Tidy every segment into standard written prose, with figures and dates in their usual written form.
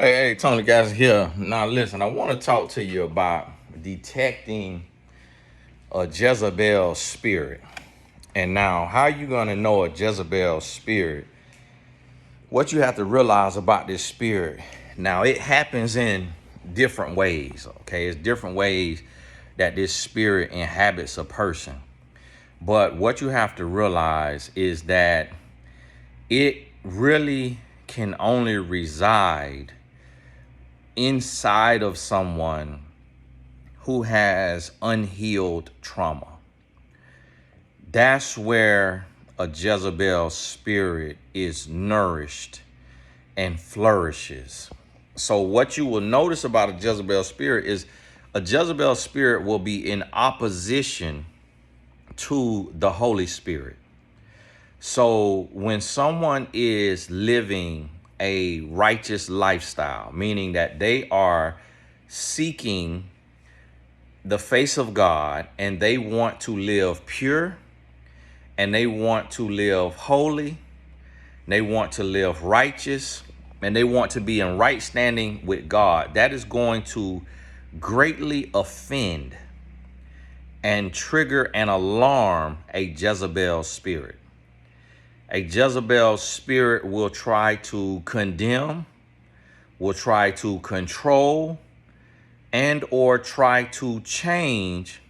Hey, Tony guys here. Now listen, I want to talk to you about detecting a Jezebel spirit. And now, how you gonna know a Jezebel spirit? What you have to realize about this spirit. Now, it happens in different ways. Okay, it's different ways that this spirit inhabits a person. But what you have to realize is that it really can only reside inside of someone who has unhealed trauma. That's where a Jezebel spirit is nourished and flourishes. So, what you will notice about a Jezebel spirit is a Jezebel spirit will be in opposition to the Holy Spirit. So, when someone is living a righteous lifestyle, meaning that they are seeking the face of God and they want to live pure and they want to live holy, they want to live righteous, and they want to be in right standing with God, that is going to greatly offend and trigger and alarm a Jezebel spirit. A Jezebel spirit will try to condemn, will try to control, and or try to change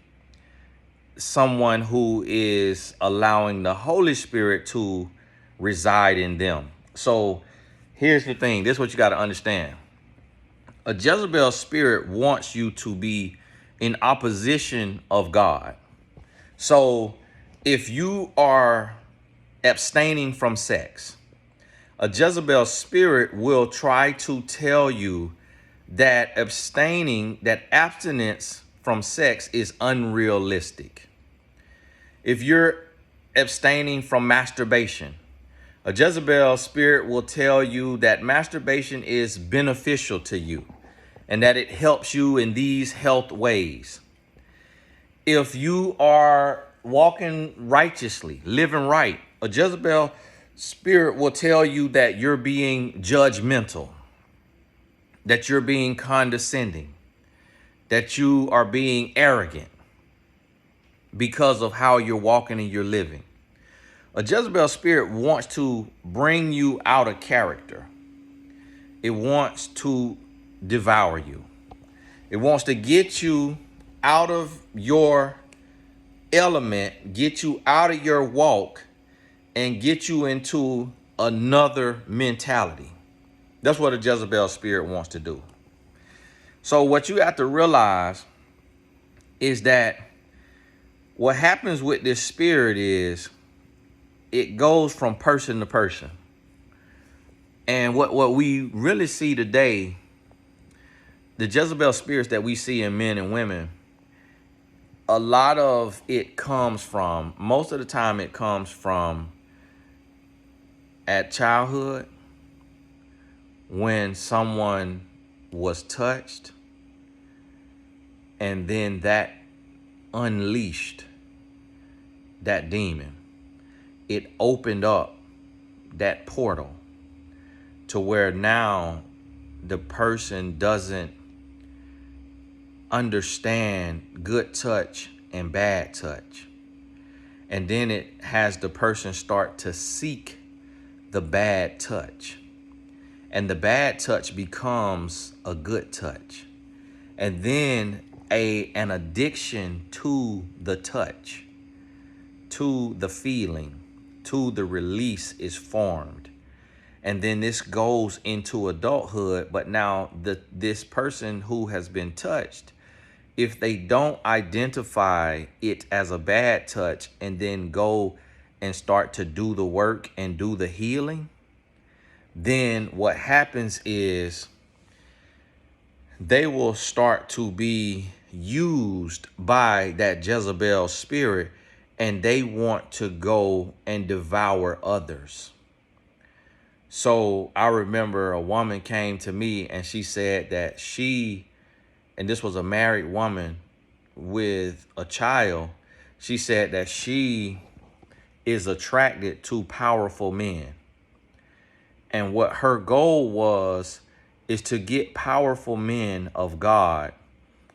someone who is allowing the Holy Spirit to reside in them. So here's the thing. This is what you got to understand. A Jezebel spirit wants you to be in opposition of God. So if you are abstaining from sex, a Jezebel spirit will try to tell you that that abstinence from sex is unrealistic. If you're abstaining from masturbation, a Jezebel spirit will tell you that masturbation is beneficial to you and that it helps you in these health ways. If you are walking righteously, living right, a Jezebel spirit will tell you that you're being judgmental, that you're being condescending, that you are being arrogant because of how you're walking and you're living. A Jezebel spirit wants to bring you out of character. It wants to devour you. It wants to get you out of your element, get you out of your walk, and get you into another mentality. That's what a Jezebel spirit wants to do. So what you have to realize is that what happens with this spirit is it goes from person to person. And what we really see today, the Jezebel spirits that we see in men and women, a lot of it comes from, most of the time it comes from at childhood when someone was touched and then that unleashed that demon. It opened up that portal to where now the person doesn't understand good touch and bad touch. And then it has the person start to seek the bad touch. And the bad touch becomes a good touch. And then an addiction to the touch, to the feeling, to the release is formed. And then this goes into adulthood. But now this person who has been touched, if they don't identify it as a bad touch and then go and start to do the work and do the healing, then what happens is they will start to be used by that Jezebel spirit, and they want to go and devour others. So I remember a woman came to me and she said that and this was a married woman with a child, she said that she is attracted to powerful men. And what her goal was is to get powerful men of God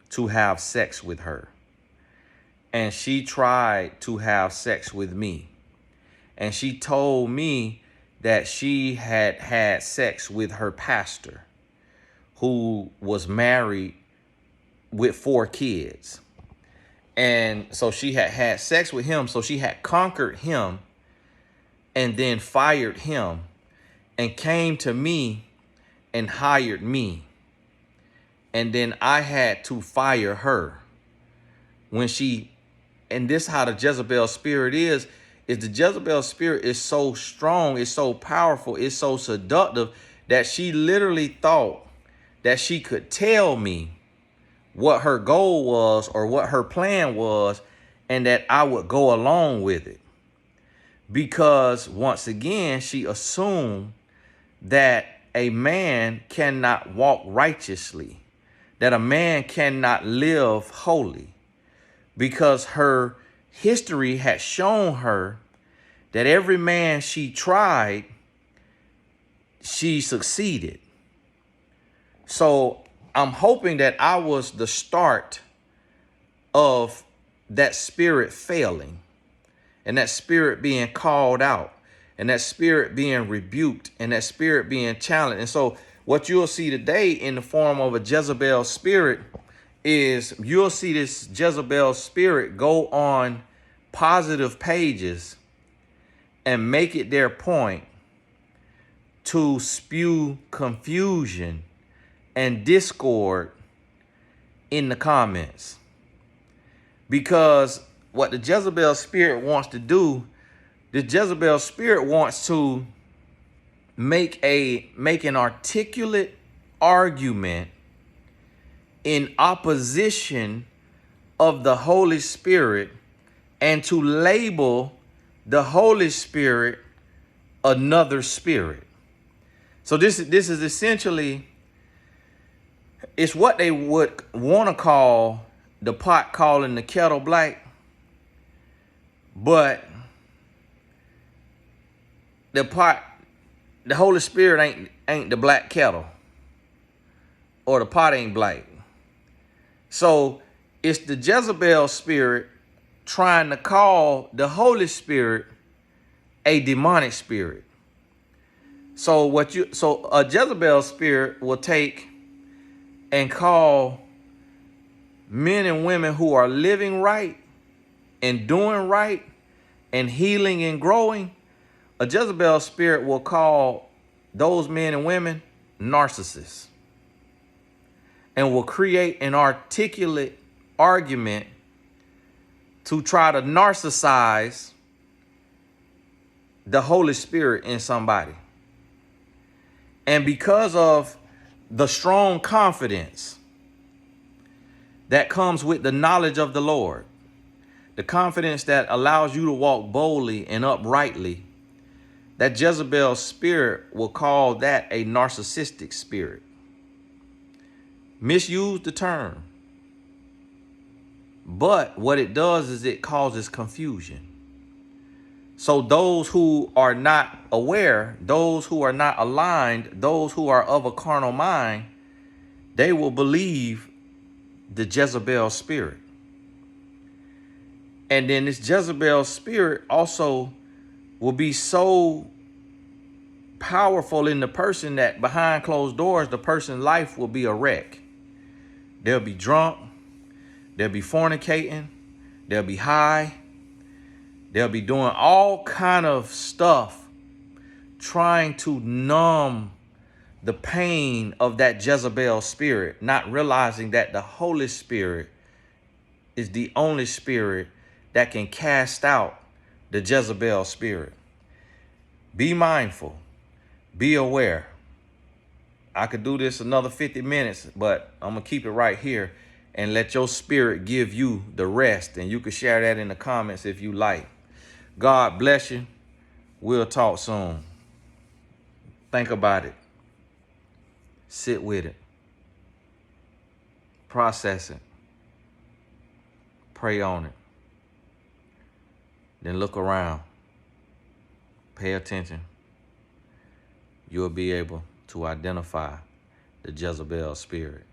to have sex with her. And she tried to have sex with me. And she told me that she had had sex with her pastor, who was married with 4 kids. And so she had had sex with him. So she had conquered him and then fired him and came to me and hired me. And then I had to fire her when she, and this how the Jezebel spirit is the Jezebel spirit is so strong, it's so powerful, it's so seductive that she literally thought that she could tell me what her goal was or what her plan was, and that I would go along with it. Because once again, she assumed that a man cannot walk righteously, that a man cannot live holy, because her history had shown her that every man she tried, she succeeded. So I'm hoping that I was the start of that spirit failing, and that spirit being called out, and that spirit being rebuked, and that spirit being challenged. And so what you'll see today in the form of a Jezebel spirit is you'll see this Jezebel spirit go on positive pages and make it their point to spew confusion and discord in the comments. Because what the Jezebel spirit wants to do, the Jezebel spirit wants to make an articulate argument in opposition of the Holy Spirit, and to label the Holy Spirit another spirit. So this is essentially, it's what they would want to call the pot calling the kettle black, but the Holy Spirit ain't the black kettle, or the pot ain't black. So it's the Jezebel spirit trying to call the Holy Spirit a demonic spirit. So a Jezebel spirit will take and call men and women who are living right and doing right and healing and growing. A Jezebel spirit will call those men and women narcissists, and will create an articulate argument to try to narcissize the Holy Spirit in somebody. And because of the strong confidence that comes with the knowledge of the Lord, the confidence that allows you to walk boldly and uprightly, that Jezebel spirit will call that a narcissistic spirit. Misuse the term. But what it does is it causes confusion. So those who are not aware, those who are not aligned, those who are of a carnal mind, they will believe the Jezebel spirit. And then this Jezebel spirit also will be so powerful in the person that behind closed doors, the person's life will be a wreck. They'll be drunk. They'll be fornicating. They'll be high. They'll be doing all kind of stuff trying to numb the pain of that Jezebel spirit, not realizing that the Holy Spirit is the only spirit that can cast out the Jezebel spirit. Be mindful. Be aware. I could do this another 50 minutes, but I'm going to keep it right here and let your spirit give you the rest. And you can share that in the comments if you like. God bless you. We'll talk soon. Think about it. Sit with it. Process it. Pray on it. Then look around. Pay attention. You'll be able to identify the Jezebel spirit.